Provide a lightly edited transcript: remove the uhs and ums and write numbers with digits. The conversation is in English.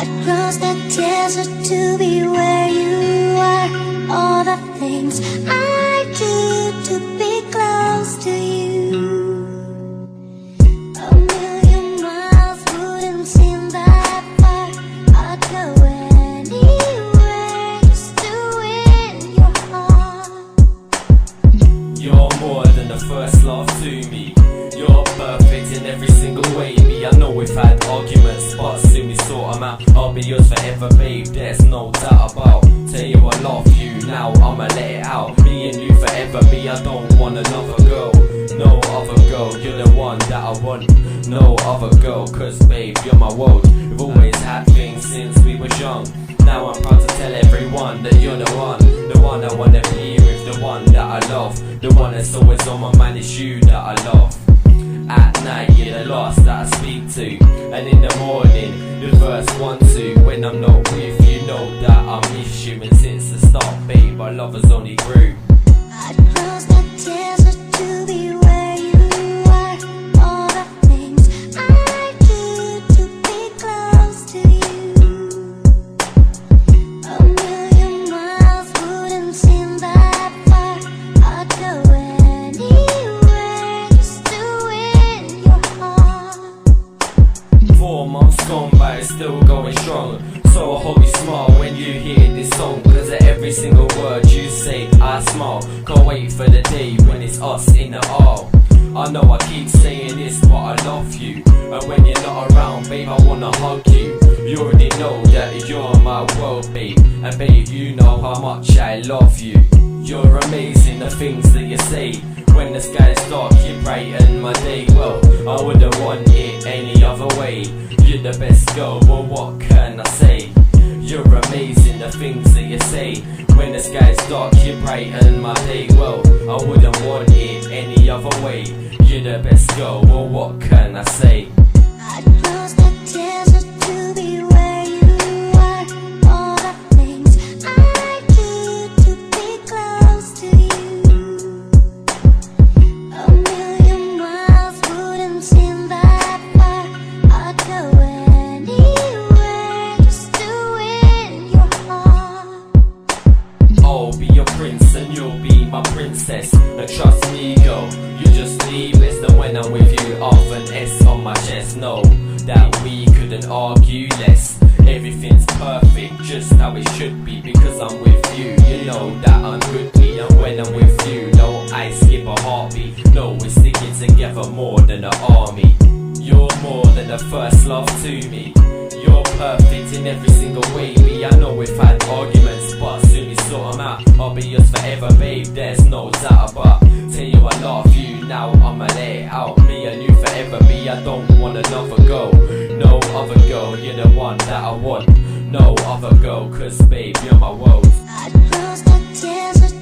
I'd cross the desert to be where you are. All the things I do to be close to you. A million miles wouldn't seem that far. I'd go anywhere just to win your heart. You're more than the first love to me. You're perfect in every single way. I know we've had arguments, but soon we sort them out. I'll be yours forever, babe, there's no doubt about. Tell you I love you, now I'ma let it out. Me and you forever, me, I don't want another girl. No other girl, you're the one that I want. No other girl, cause babe, you're my world. We've always had things since we was young. Now I'm proud to tell everyone that you're the one. The one I wanna be with, the one that I love. The one that's always on my mind, it's you that I love. At night, you're the last that I speak to, and in the morning, the first one to. When I'm not with you, know that I miss you. And since the start, babe, our love has only grew. I'd cross the desert to be where you are. All the things I do to be close to you. A million miles wouldn't seem that far. I'd go anywhere just to win your heart. 4 months gone by, still going strong. So I hope you smile when you hear this song, cause at every single word you say I smile. Can't wait for the day when it's us in the aisle. I know I keep saying this, but I love you. And when you're not around, babe, I wanna hug you. You already know that you're my world, babe. And babe, you know how much I love you. You're amazing, the things that you say. When the sky's dark, you brighten my day. Well, I wouldn't want it any other way. You're the best girl, well what can I say? You're amazing, the things that you say. When the sky's dark, you brighten my day. Well, I wouldn't want it any other way. You're the best girl, well what can I say? I'd cross the desert to be where you are. All the things I do to be close to you. A million miles wouldn't seem that far. I'd go anywhere just to win your heart. I'll be your prince and you'll be my princess. And trust me, girl, you just the best. And when I'm with you, I've an S on my chest. Know that we couldn't argue less. Everything's perfect, just how it should be, because I'm with you. You know that I'm goodly, and when I'm with you, no, I skip a heartbeat. No, we're sticking together more than an army. You're more than the first love to me. You're perfect in every single way, me. I know we've had arguments, but soon we sort them out. I'll be yours forever, babe, there's no doubt about. Tell you I love you, now I'ma let it out. Me and you forever, me, I don't want another girl. No other girl, you're the one that I want. No other girl, cause babe, you're my world. I'd cross the desert